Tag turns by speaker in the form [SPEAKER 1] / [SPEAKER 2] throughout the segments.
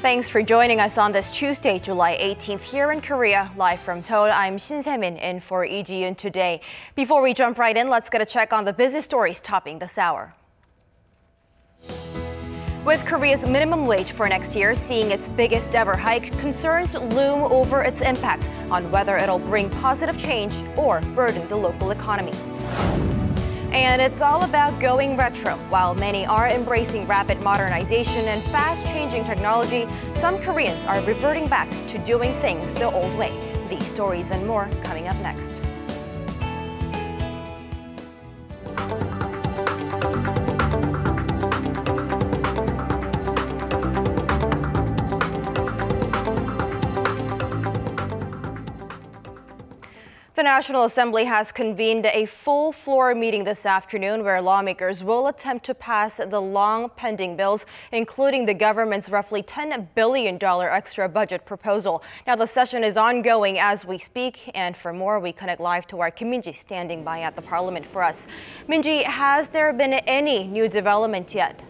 [SPEAKER 1] Thanks for joining us on this Tuesday, July 18th here in Korea. Live from Seoul, I'm Shin Se-min in for Lee Ji-yoon today. Before we jump right in, let's get a check on the business stories topping this hour. With Korea's minimum wage for next year seeing its biggest ever hike, concerns loom over its impact on whether it'll bring positive change or burden the local economy. And it's all about going retro. While many are embracing rapid modernization and fast-changing technology, some Koreans are reverting back to doing things the old way. These stories and more coming up next. The National Assembly has convened a full floor meeting this afternoon where lawmakers will attempt to pass the long pending bills, including the government's roughly $10 billion extra budget proposal. Now, the session is ongoing as we speak, and for more, we connect live to our Kim Min-ji standing by at the parliament for us. Min-ji, has there been any new development yet?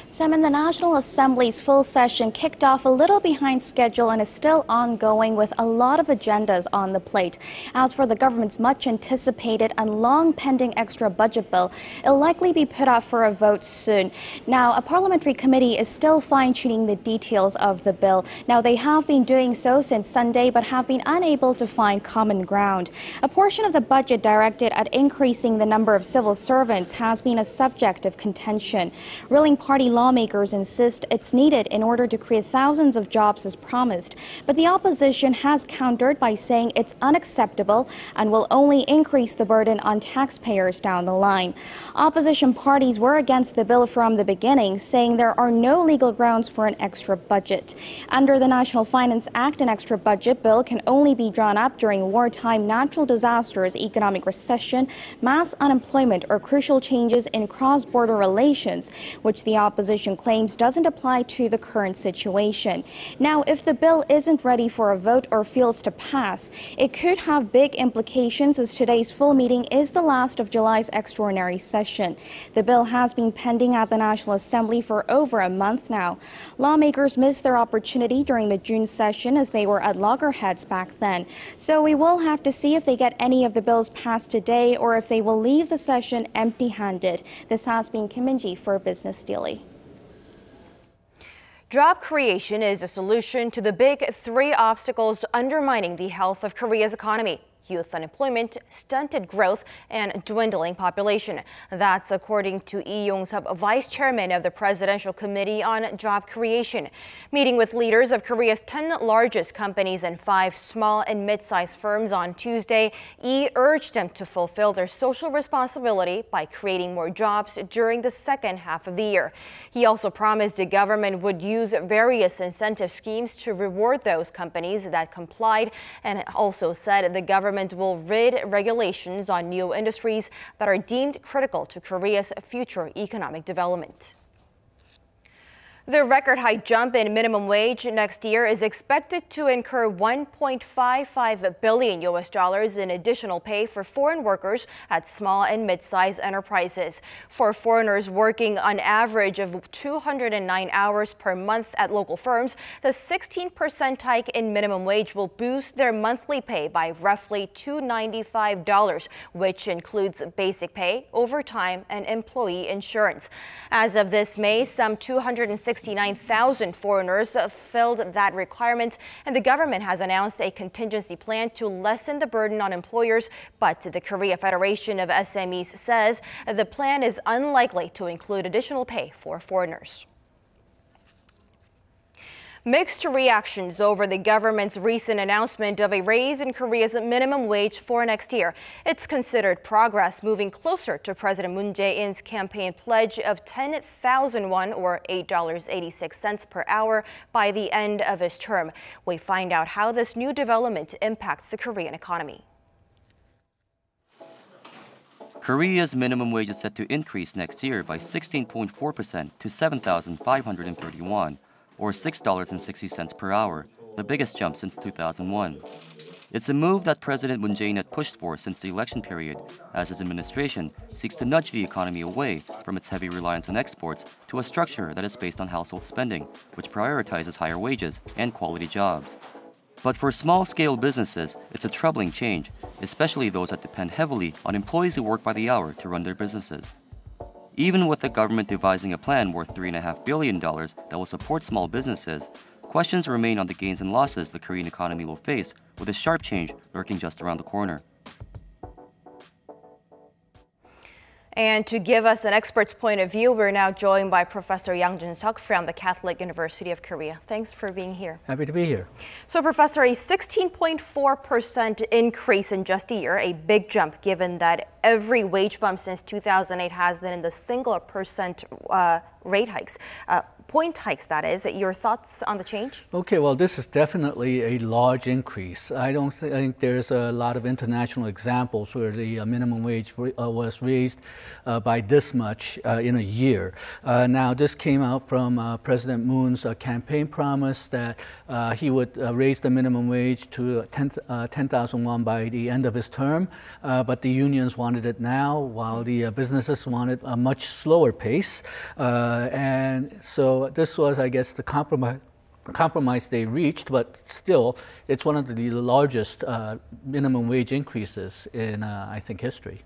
[SPEAKER 2] Sam, the National Assembly's full session kicked off a little behind schedule and is still ongoing with a lot of agendas on the plate. As for the government's much anticipated and long pending extra budget bill, it'll likely be put up for a vote soon. Now, a parliamentary committee is still fine-tuning the details of the bill. Now, they have been doing so since Sunday but have been unable to find common ground. A portion of the budget directed at increasing the number of civil servants has been a subject of contention. Ruling party lawmakers insist it's needed in order to create thousands of jobs as promised, but the opposition has countered by saying it's unacceptable and will only increase the burden on taxpayers down the line. Opposition parties were against the bill from the beginning, saying there are no legal grounds for an extra budget. Under the National Finance Act, an extra budget bill can only be drawn up during wartime natural disasters, economic recession, mass unemployment, or crucial changes in cross-border relations, which the opposition claims doesn't apply to the current situation. Now, if the bill isn't ready for a vote or fails to pass, it could have big implications as today's full meeting is the last of July's extraordinary session. The bill has been pending at the National Assembly for over a month now. Lawmakers missed their opportunity during the June session as they were at loggerheads back then. So we will have to see if they get any of the bills passed today or if they will leave the session empty-handed. This has been Kim Min-ji for Business Daily.
[SPEAKER 1] Job creation is a solution to the big three obstacles undermining the health of Korea's economy: youth unemployment, stunted growth, and dwindling population. That's according to Lee Yong-sup, vice chairman of the Presidential Committee on Job Creation. Meeting with leaders of Korea's 10 largest companies and 5 small and mid-sized firms on Tuesday, Lee urged them to fulfill their social responsibility by creating more jobs during the second half of the year. He also promised the government would use various incentive schemes to reward those companies that complied, and also said the government will rid regulations on new industries that are deemed critical to Korea's future economic development. The record-high jump in minimum wage next year is expected to incur $1.55 billion in additional pay for foreign workers at small and mid-sized enterprises. For foreigners working on average of 209 hours per month at local firms, the 16% hike in minimum wage will boost their monthly pay by roughly $295, which includes basic pay, overtime, and employee insurance. As of this May, some 269,000 foreigners filled that requirement, and the government has announced a contingency plan to lessen the burden on employers. But the Korea Federation of SMEs says the plan is unlikely to include additional pay for foreigners. Mixed reactions over the government's recent announcement of a raise in Korea's minimum wage for next year. It's considered progress moving closer to President Moon Jae-in's campaign pledge of 10,000 won or $8.86 per hour by the end of his term. We find out how this new development impacts the Korean economy.
[SPEAKER 3] Korea's minimum wage is set to increase next year by 16.4% to 7,531. Or $6.60 per hour, the biggest jump since 2001. It's a move that President Moon Jae-in had pushed for since the election period, as his administration seeks to nudge the economy away from its heavy reliance on exports to a structure that is based on household spending, which prioritizes higher wages and quality jobs. But for small-scale businesses, it's a troubling change, especially those that depend heavily on employees who work by the hour to run their businesses. Even with the government devising a plan worth $3.5 billion that will support small businesses, questions remain on the gains and losses the Korean economy will face, with a sharp change lurking just around the corner.
[SPEAKER 1] And to give us an expert's point of view, we're now joined by Professor Yang Jun-seok from the Catholic University of Korea. Thanks for being here.
[SPEAKER 4] Happy to be here.
[SPEAKER 1] So, Professor, a 16.4% increase in just a year, a big jump given that every wage bump since 2008 has been in the single percent rate hikes. Point hikes, that is. Your thoughts on the change?
[SPEAKER 4] Okay, well, this is definitely a large increase. I don't think there's a lot of international examples where the minimum wage was raised by this much in a year. Now, this came out from President Moon's campaign promise that he would raise the minimum wage to 10,000 won by the end of his term, but the unions wanted it now, while the businesses wanted a much slower pace. And so this was, I guess, the compromise they reached, but still, it's one of the largest minimum wage increases in, I think, history.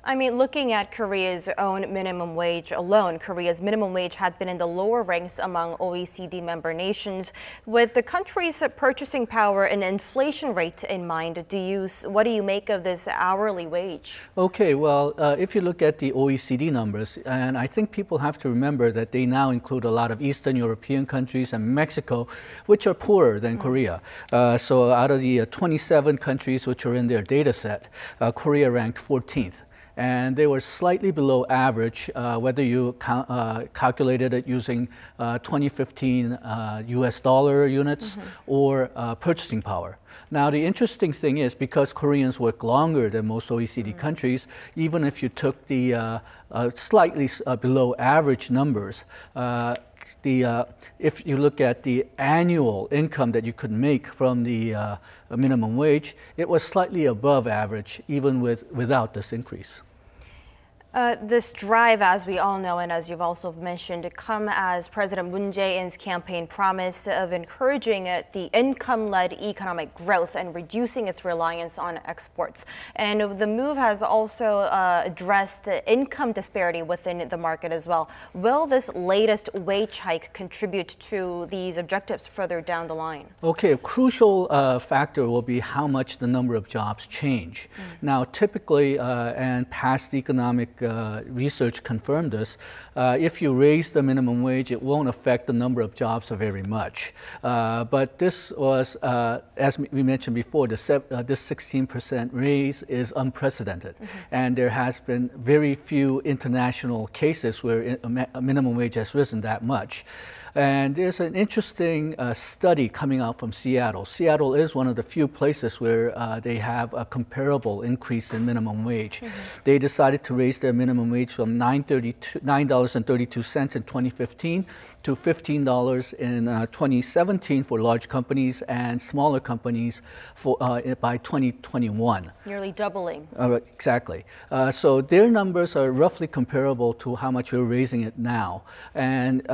[SPEAKER 1] I mean, looking at Korea's own minimum wage alone, Korea's minimum wage had been in the lower ranks among OECD member nations. With the country's purchasing power and inflation rate in mind, what do you make of this hourly wage?
[SPEAKER 4] Okay, well, if you look at the OECD numbers, and I think people have to remember that they now include a lot of Eastern European countries and Mexico, which are poorer than Korea. So out of the 27 countries which are in their data set, Korea ranked 14th. And they were slightly below average, whether you calculated it using 2015 US dollar units or purchasing power. Now, the interesting thing is, because Koreans work longer than most OECD countries, even if you took the slightly below average numbers, if you look at the annual income that you could make from the minimum wage, it was slightly above average, even without this increase.
[SPEAKER 1] This drive, as we all know, and as you've also mentioned, come as President Moon Jae-in's campaign promise of encouraging the income-led economic growth and reducing its reliance on exports. And the move has also addressed the income disparity within the market as well. Will this latest wage hike contribute to these objectives further down the line?
[SPEAKER 4] Okay, a crucial factor will be how much the number of jobs change. Now, typically, and past economic research confirmed this, if you raise the minimum wage, it won't affect the number of jobs very much. But this was, as we mentioned before, this 16% raise is unprecedented. And there has been very few international cases where a minimum wage has risen that much. And there's an interesting study coming out from Seattle. Seattle is one of the few places where they have a comparable increase in minimum wage. They decided to raise their minimum wage from $9.32 in 2015 to $15 in 2017 for large companies and smaller companies by 2021.
[SPEAKER 1] Nearly doubling.
[SPEAKER 4] Exactly. So their numbers are roughly comparable to how much we're raising it now. And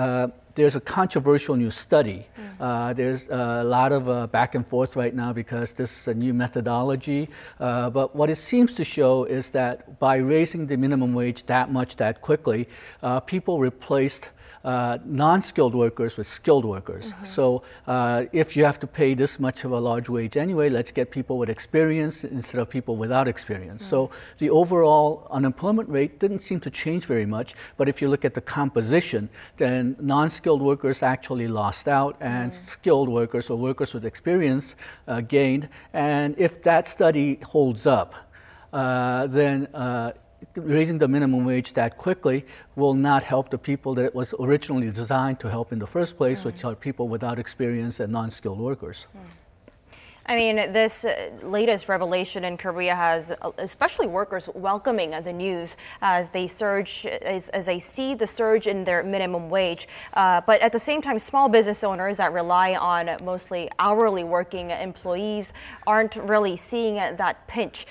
[SPEAKER 4] there's a controversial new study. There's a lot of back and forth right now because this is a new methodology. But what it seems to show is that by raising the minimum wage that much that quickly, people replaced non-skilled workers with skilled workers. So if you have to pay this much of a large wage anyway, let's get people with experience instead of people without experience. So the overall unemployment rate didn't seem to change very much, but if you look at the composition, then non-skilled workers actually lost out and skilled workers or workers with experience gained. And if that study holds up, then raising the minimum wage that quickly will not help the people that it was originally designed to help in the first place, which are people without experience and non-skilled workers.
[SPEAKER 1] I mean, this latest revelation in Korea has especially workers welcoming the news as they see the surge in their minimum wage. But at the same time, small business owners that rely on mostly hourly working employees aren't really seeing that pinch.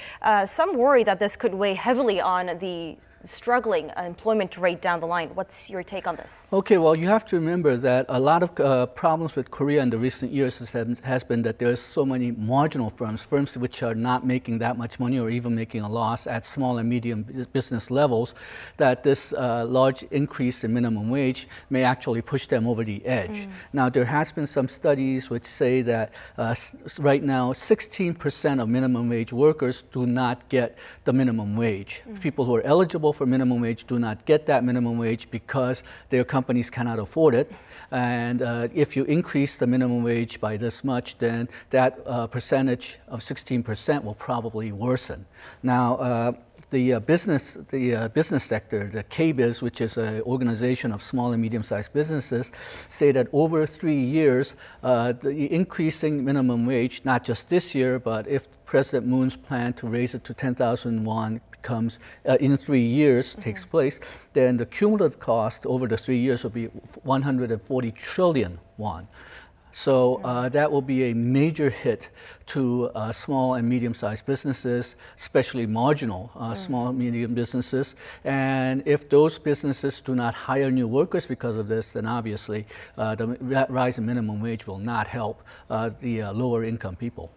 [SPEAKER 1] Some worry that this could weigh heavily on the struggling employment rate down the line. What's your take on this?
[SPEAKER 4] Okay, well, you have to remember that a lot of problems with Korea in the recent years has been that there's so many marginal firms which are not making that much money or even making a loss at small and medium business levels, that this large increase in minimum wage may actually push them over the edge. Now, there has been some studies which say that right now 16% of minimum wage workers do not get the minimum wage. People who are eligible for minimum wage do not get that minimum wage because their companies cannot afford it. And if you increase the minimum wage by this much, then that percentage of 16% will probably worsen. Now, the business sector, the KBIZ, which is an organization of small and medium-sized businesses, say that over 3 years, the increasing minimum wage, not just this year, but if President Moon's plan to raise it to 10,000 won comes in 3 years takes place, then the cumulative cost over the 3 years will be 140 trillion won. So that will be a major hit to small and medium-sized businesses, especially marginal small and medium businesses. And if those businesses do not hire new workers because of this, then obviously the rise in minimum wage will not help the lower income people.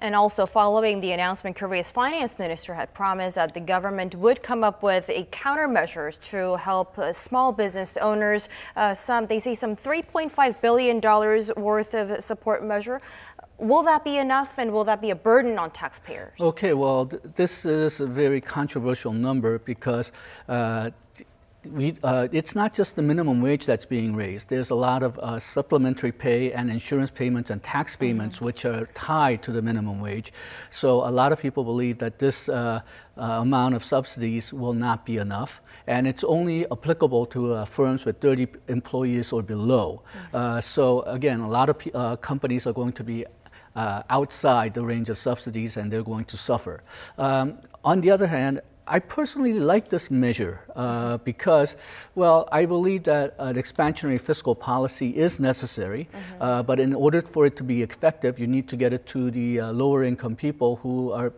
[SPEAKER 1] And also following the announcement, Korea's finance minister had promised that the government would come up with a countermeasures to help small business owners. They say some $3.5 billion worth of support measure. Will that be enough, and will that be a burden on taxpayers? Okay,
[SPEAKER 4] well, this is a very controversial number because it's not just the minimum wage that's being raised. There's a lot of supplementary pay and insurance payments and tax payments which are tied to the minimum wage. So a lot of people believe that this amount of subsidies will not be enough, and it's only applicable to firms with 30 employees or below. So again, a lot of companies are going to be outside the range of subsidies, and they're going to suffer. On the other hand, I personally like this measure because, well, I believe that an expansionary fiscal policy is necessary, but in order for it to be effective, you need to get it to the lower income people who are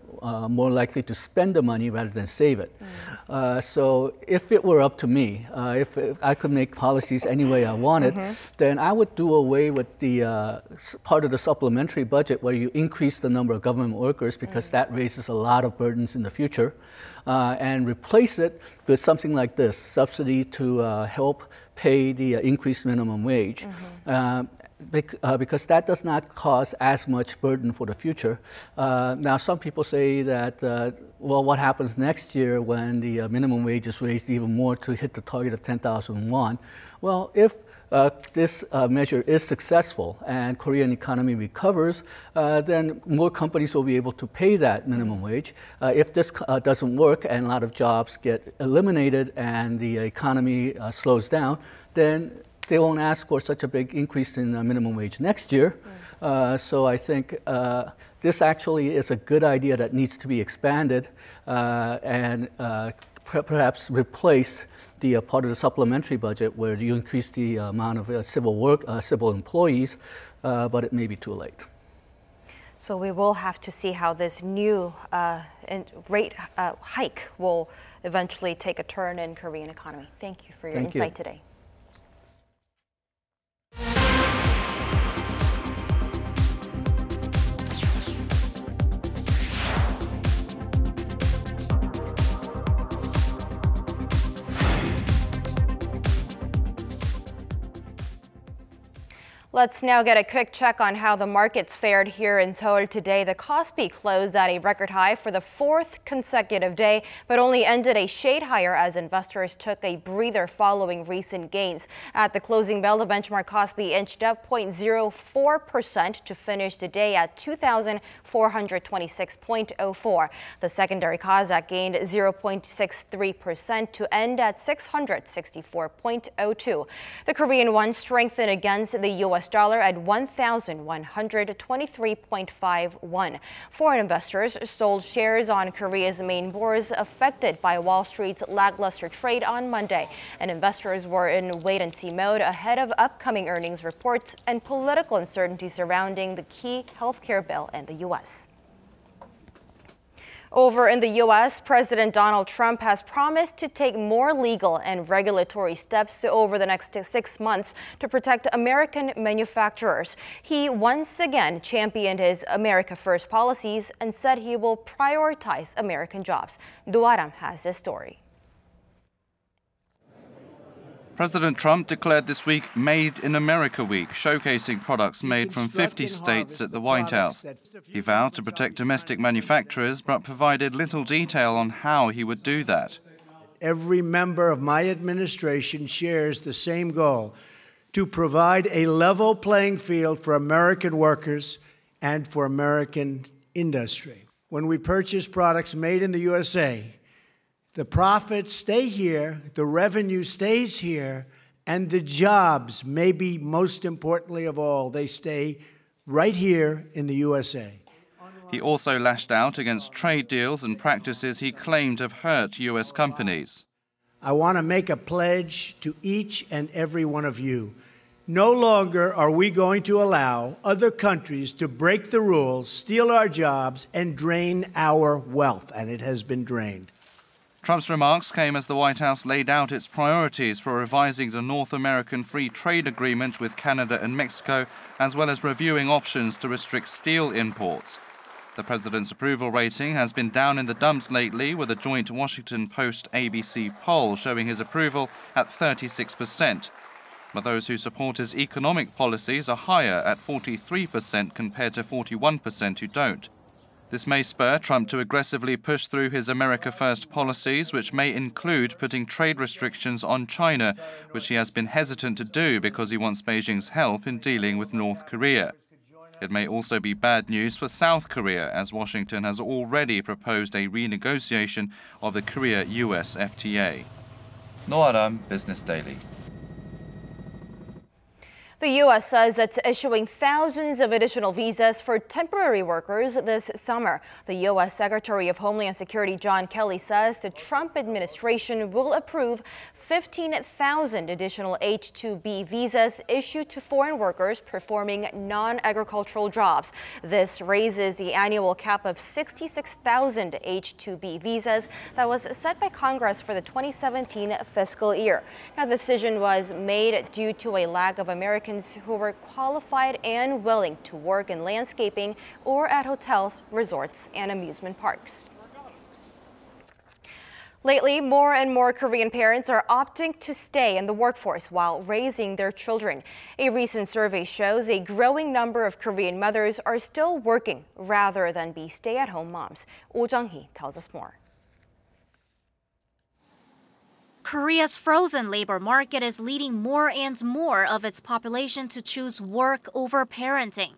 [SPEAKER 4] more likely to spend the money rather than save it. So if it were up to me, if I could make policies any way I wanted, then I would do away with the part of the supplementary budget where you increase the number of government workers because that raises a lot of burdens in the future. And replace it with something like this, subsidy to help pay the increased minimum wage. Because that does not cause as much burden for the future. Now, some people say that, well, what happens next year when the minimum wage is raised even more to hit the target of 10,000 won? Well, if this measure is successful and Korean economy recovers, then more companies will be able to pay that minimum wage. If this doesn't work and a lot of jobs get eliminated and the economy slows down, then they won't ask for such a big increase in minimum wage next year. So I think this actually is a good idea that needs to be expanded and perhaps replace the part of the supplementary budget where you increase the amount of civil employees, but it may be too late.
[SPEAKER 1] So we will have to see how this new rate hike will eventually take a turn in Korean economy. Thank you for your insight today. Let's now get a quick check on how the markets fared here in Seoul today. The Kospi closed at a record high for the fourth consecutive day, but only ended a shade higher as investors took a breather following recent gains. At the closing bell, the benchmark Kospi inched up 0.04% to finish the day at 2,426.04. The secondary Kazakh gained 0.63% to end at 664.02. The Korean won strengthened against the U.S. US dollar at 1,123.51. Foreign investors sold shares on Korea's main bourse affected by Wall Street's lackluster trade on Monday, and investors were in wait-and-see mode ahead of upcoming earnings reports and political uncertainty surrounding the key healthcare bill in the U.S. Over in the U.S., President Donald Trump has promised to take more legal and regulatory steps over the next 6 months to protect American manufacturers. He once again championed his America First policies and said he will prioritize American jobs. Arirang has this story.
[SPEAKER 5] President Trump declared this week Made in America Week, showcasing products made from 50 states at the White House. He vowed to protect domestic manufacturers, but provided little detail on how he would do that.
[SPEAKER 6] Every member of my administration shares the same goal, to provide a level playing field for American workers and for American industry. When we purchase products made in the USA, the profits stay here, the revenue stays here, and the jobs, maybe most importantly of all, they stay right here in the USA.
[SPEAKER 5] He also lashed out against trade deals and practices he claimed have hurt U.S. companies.
[SPEAKER 6] I want to make a pledge to each and every one of you. No longer are we going to allow other countries to break the rules, steal our jobs, and drain our wealth, and it has been drained.
[SPEAKER 5] Trump's remarks came as the White House laid out its priorities for revising the North American Free Trade Agreement with Canada and Mexico, as well as reviewing options to restrict steel imports. The president's approval rating has been down in the dumps lately, with a joint Washington Post-ABC poll showing his approval at 36%. But those who support his economic policies are higher at 43% compared to 41% who don't. This may spur Trump to aggressively push through his America First policies, which may include putting trade restrictions on China, which he has been hesitant to do because he wants Beijing's help in dealing with North Korea. It may also be bad news for South Korea, as Washington has already proposed a renegotiation of the Korea-US FTA. Arirang, Business Daily.
[SPEAKER 1] The U.S. says it's issuing thousands of additional visas for temporary workers this summer. The U.S. Secretary of Homeland Security John Kelly says the Trump administration will approve 15,000 additional H-2B visas issued to foreign workers performing non-agricultural jobs. This raises the annual cap of 66,000 H-2B visas that was set by Congress for the 2017 fiscal year. Now, the decision was made due to a lack of Americans who were qualified and willing to work in landscaping or at hotels, resorts, and amusement parks. Lately, more and more Korean parents are opting to stay in the workforce while raising their children. A recent survey shows a growing number of Korean mothers are still working rather than be stay-at-home moms. Oh Jung-hee tells us more.
[SPEAKER 7] Korea's frozen labor market is leading more and more of its population to choose work over parenting.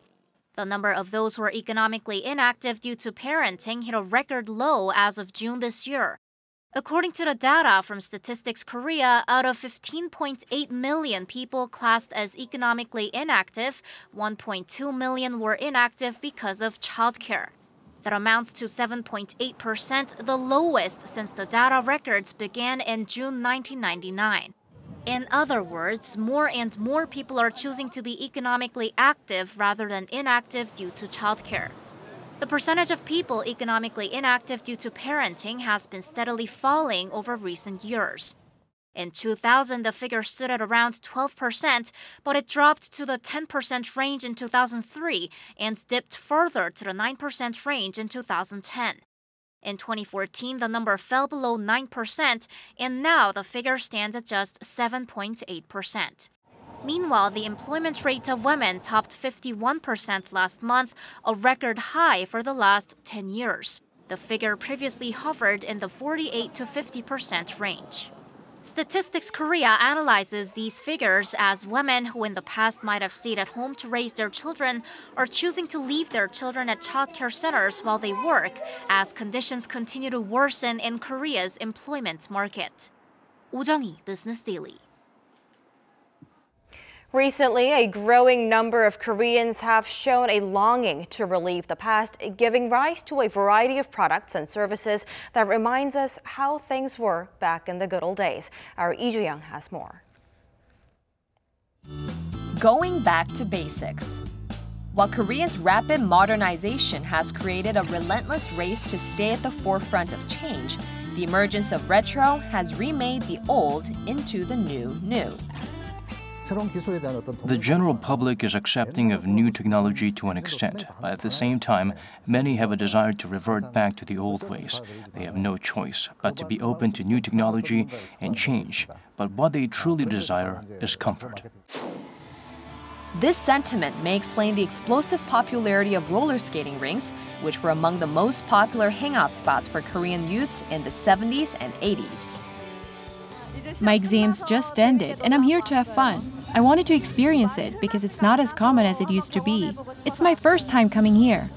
[SPEAKER 7] The number of those who are economically inactive due to parenting hit a record low as of June this year. According to the data from Statistics Korea, out of 15.8 million people classed as economically inactive, 1.2 million were inactive because of childcare. That amounts to 7.8%, the lowest since the data records began in June 1999. In other words, more and more people are choosing to be economically active rather than inactive due to childcare. The percentage of people economically inactive due to parenting has been steadily falling over recent years. In 2000, the figure stood at around 12%, but it dropped to the 10% range in 2003 and dipped further to the 9% range in 2010. In 2014, the number fell below 9%, and now the figure stands at just 7.8%. Meanwhile, the employment rate of women topped 51% last month, a record high for the last 10 years. The figure previously hovered in the 48 to 50% range. Statistics Korea analyzes these figures as women who in the past might have stayed at home to raise their children are choosing to leave their children at childcare centers while they work as conditions continue to worsen in Korea's employment market. Oh Jung-hee, Business Daily.
[SPEAKER 1] Recently, a growing number of Koreans have shown a longing to relive the past, giving rise to a variety of products and services that reminds us how things were back in the good old days. Our Lee Joo-young has more.
[SPEAKER 8] Going back to basics. While Korea's rapid modernization has created a relentless race to stay at the forefront of change, the emergence of retro has remade the old into the new.
[SPEAKER 9] The general public is accepting of new technology to an extent, but at the same time, many have a desire to revert back to the old ways. They have no choice but to be open to new technology and change, but what they truly desire is comfort.
[SPEAKER 8] This sentiment may explain the explosive popularity of roller skating rinks, which were among the most popular hangout spots for Korean youths in the 70s and 80s.
[SPEAKER 10] My exams just ended, and I'm here to have fun. I wanted to experience it because it's not as common as it used to be. It's my first time coming here.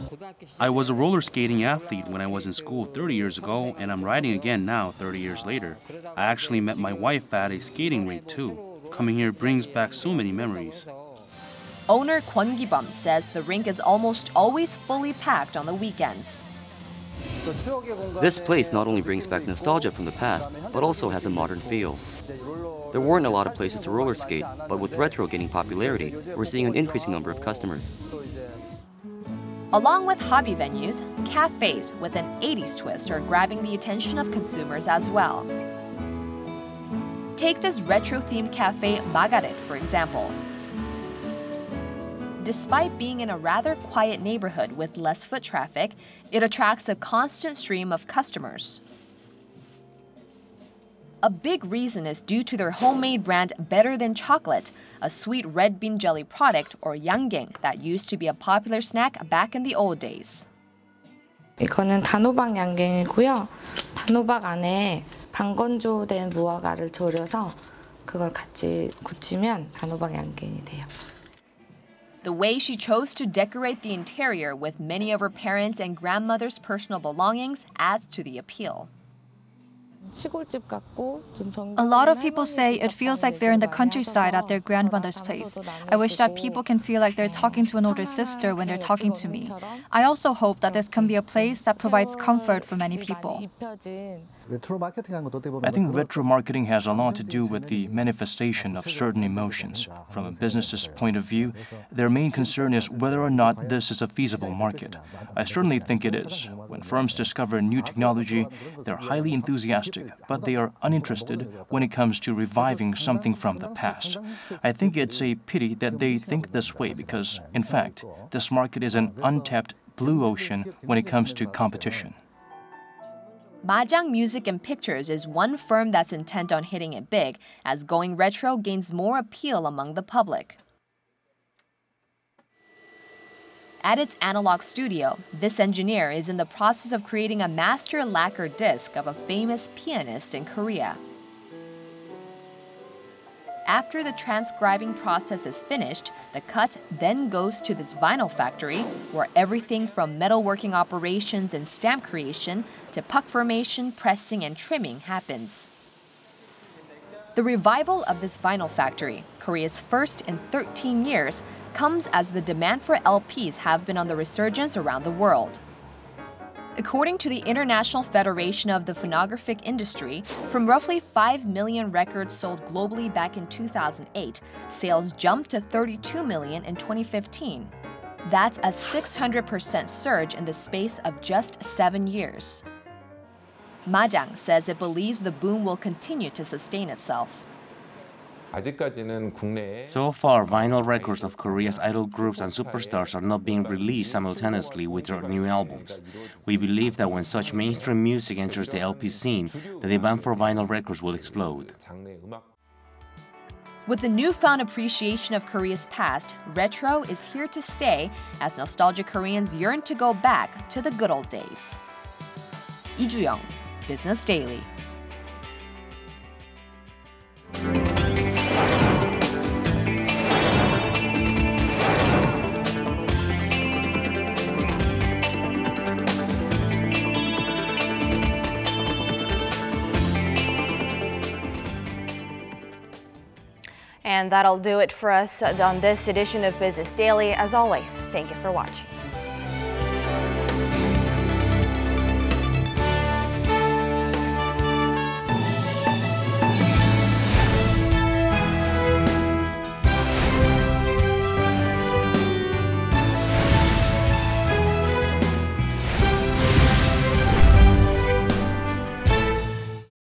[SPEAKER 11] I was a roller skating athlete when I was in school 30 years ago, and I'm riding again now 30 years later. I actually met my wife at a skating rink too. Coming here brings back so many memories.
[SPEAKER 8] Owner Kwon Gi-bum says the rink is almost always fully packed on the weekends.
[SPEAKER 3] This place not only brings back nostalgia from the past, but also has a modern feel. There weren't a lot of places to roller skate, but with retro gaining popularity, we're seeing an increasing number of customers.
[SPEAKER 8] Along with hobby venues, cafes with an 80s twist are grabbing the attention of consumers as well. Take this retro-themed cafe Magaret, for example. Despite being in a rather quiet neighborhood with less foot traffic, it attracts a constant stream of customers. A big reason is due to their homemade brand Better Than Chocolate, a sweet red bean jelly product or yanggeng that used to be a popular snack back in the old days.
[SPEAKER 12] 이거는 단호박 양갱이고요. 단호박 안에 반건조된 무화과를 졸여서 그걸 같이 굳히면 단호박 양갱이 돼요.
[SPEAKER 8] The way she chose to decorate the interior with many of her parents' and grandmother's personal belongings adds to the appeal.
[SPEAKER 10] A lot of people say it feels like they're in the countryside at their grandmother's place. I wish that people can feel like they're talking to an older sister when they're talking to me. I also hope that this can be a place that provides comfort for many people.
[SPEAKER 9] I think retro marketing has a lot to do with the manifestation of certain emotions. From a business's point of view, their main concern is whether or not this is a feasible market. I certainly think it is. When firms discover new technology, they're highly enthusiastic, but they are uninterested when it comes to reviving something from the past. I think it's a pity that they think this way because, in fact, this market is an untapped blue ocean when it comes to competition.
[SPEAKER 8] Majang Music and Pictures is one firm that's intent on hitting it big as going retro gains more appeal among the public. At its analog studio, this engineer is in the process of creating a master lacquer disc of a famous pianist in Korea. After the transcribing process is finished, the cut then goes to this vinyl factory where everything from metalworking operations and stamp creation to puck formation, pressing, and trimming happens. The revival of this vinyl factory, Korea's first in 13 years, comes as the demand for LPs have been on the resurgence around the world. According to the International Federation of the Phonographic Industry, from roughly 5 million records sold globally back in 2008, sales jumped to 32 million in 2015. That's a 600% surge in the space of just 7 years. Majang says it believes the boom will continue to sustain itself.
[SPEAKER 13] So far, vinyl records of Korea's idol groups and superstars are not being released simultaneously with their new albums. We believe that when such mainstream music enters the LP scene, the demand for vinyl records will explode.
[SPEAKER 8] With the newfound appreciation of Korea's past, retro is here to stay as nostalgic Koreans yearn to go back to the good old days. Lee Joo-young, Business Daily.
[SPEAKER 1] And that'll do it for us on this edition of Business Daily. As always, thank you for watching.